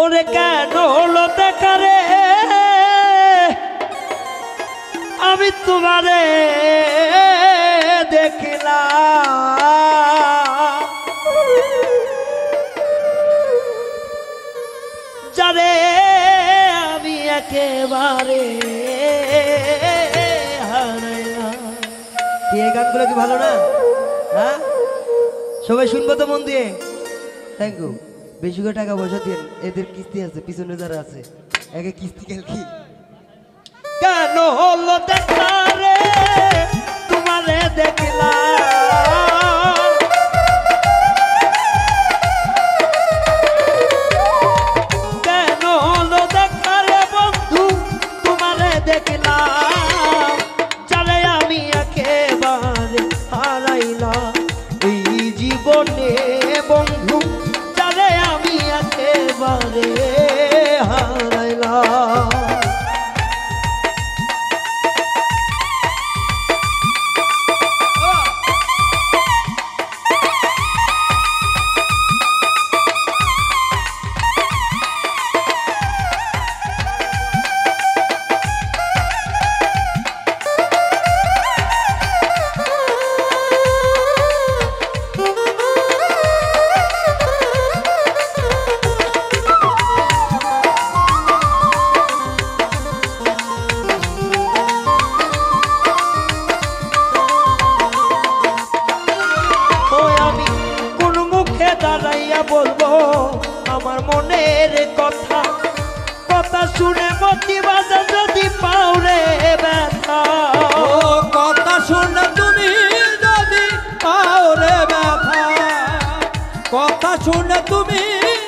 ওরে কেন হলো দেখা রে আমি তোমারে দেখলাম যারে আমি একেবারে হারাইলাম। এই গানগুলো কি ভালো না? হ্যাঁ, সবাই শুনবো তো মন দিয়ে। Thank you. বেশি করে টাকা পয়সা দিন, এদের কিস্তি আছে, পিছনে যারা আছে একে কিস্তি খেল কি কেন হলো দেখা রে তোমারে দেখলাম কেন হলো দেখা রে বন্ধু তোমারে দেখলাম যারে আমি একেবারে হারাইলাম এই জীবনে বন্ধু যারে আমি একেবারে হারাইলাম। দাঁড়াইয়া বলবো আমার মনের কথা কথা শুনে মতি বাজা যদি পাও রে ব্যথা কথা শুনে তুমি যদি পাও রে ব্যথা কথা শুনে তুমি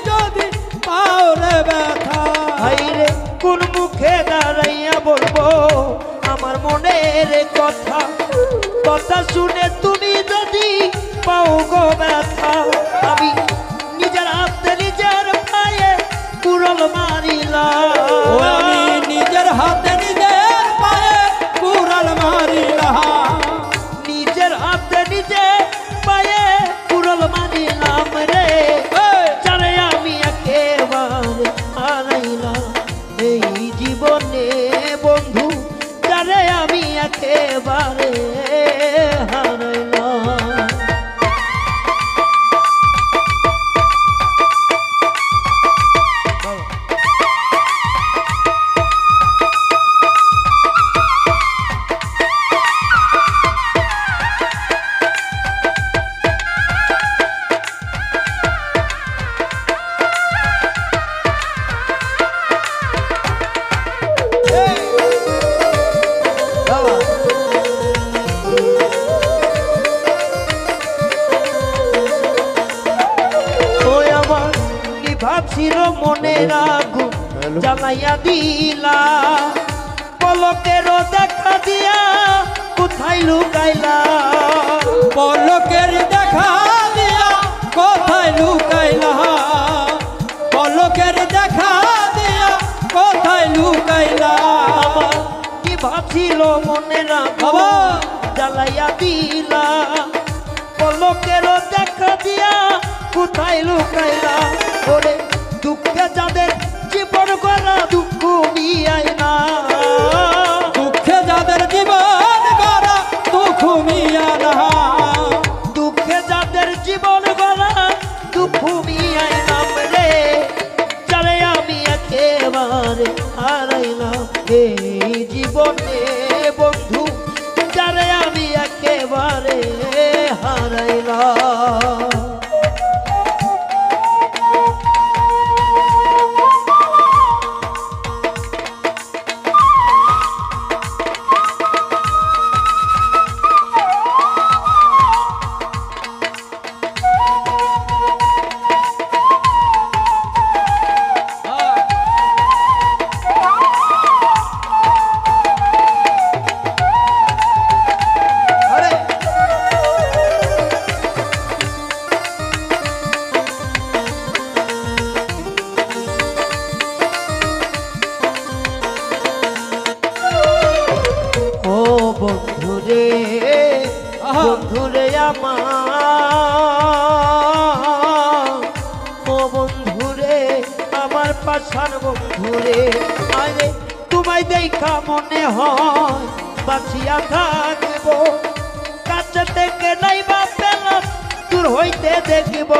যদি পাও রে ব্যথা হাইরে কোন মুখে দাঁড়াইয়া বলবো আমার মনের কথা কথা শুনে তুমি যদি পাও গো ব্যথা আমি নিজের হাতে নিজের পায়ে কুড়াল মারিলাম আমি নিজের হাতে নিজের পায়ে কুড়াল মারিলাম নিজের হাতে নিজে পায়ে কুড়াল মারিলাম রে যারে আমি একেবারে হারাইলাম এই জীবনে বন্ধু যারে আমি একেবারে হারাইলাম। ভাবছিল মনের আগুন জ্বালাইয়া দিলা পলকেরও দেখা দিয়া কোথায় লুকাইলা পলকের দেখা দিয়া কোথায় লুকাইলা পলকের দেখা দিয়া কোথায় লুকাইলা আমার কি ভাবছিল মনের আগুন জ্বালাইয়া দিলা পলকেরও দেখা দিয়া কোথায় লুকাইলা ওরে দুঃখে যাদের জীবন করা দুঃখ মিয়াই না দুঃখে যাদের জীবন করা দুঃখ মিয়া না দুঃখে যাদের জীবন করা দুঃখ মিয়াই নাম রে যারে আমি একেবারে হারাইলাম এই জীবনে বন্ধু যারে আমি একেবারে হারাইলাম। বন্ধুরে বন্ধুরে আমার ও বন্ধুরে আমার পাশার বন্ধুরে আরে তোমায় দেখা মনে হয় বাঁচিয়া থাকবো কাছে থেকে নাইবা পেলাম দূর হইতে দেখব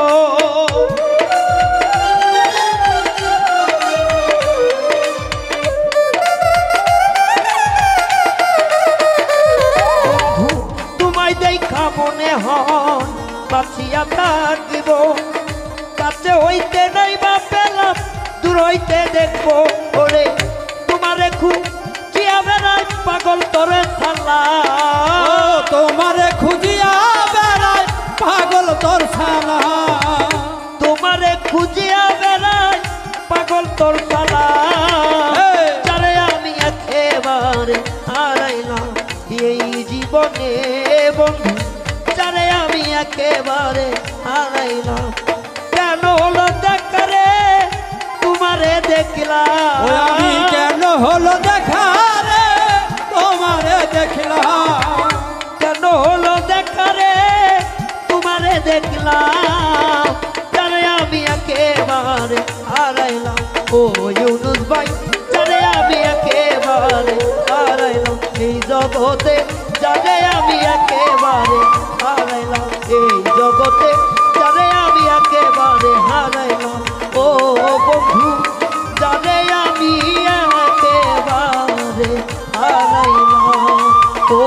বন্ধু তোমায় দেখা মনে হয় বাঁচিয়া থাকব কাছে হইতে নাইবা পেলাম দূর হইতে দেখবো ওরে তোমারে খুব জিয়া বেড়াই পাগল তোরে ছালা ও তোমারে খুঁজিয়া বেড়ায় পাগল তোর সালা তোমারে খুঁজিয়া বেড়াই পাগল তোর ছালা এই! যারে আমি একেবারে হারাইলাম এই জীবনে বন্ধু যারে আমি একেবারে হারাইলাম কেন হলো দেখারে তোমারে দেখলাম ওই আমি কেন হলো দেখা রে তোমারে দেখলাম কেন হলো দেখারে তোমারে দেখলাম যারে আমি একেবারে হারাইলাম ও ইউনুস ভাই যারে আমি একেবারে হারাইলাম এই জগতে যারে আমি একেবারে হারাইলাম এই জগতে যারে আমি একেবারে হারাইলাম ও বন্ধু যারে আমি একেবারে হারাইলাম ও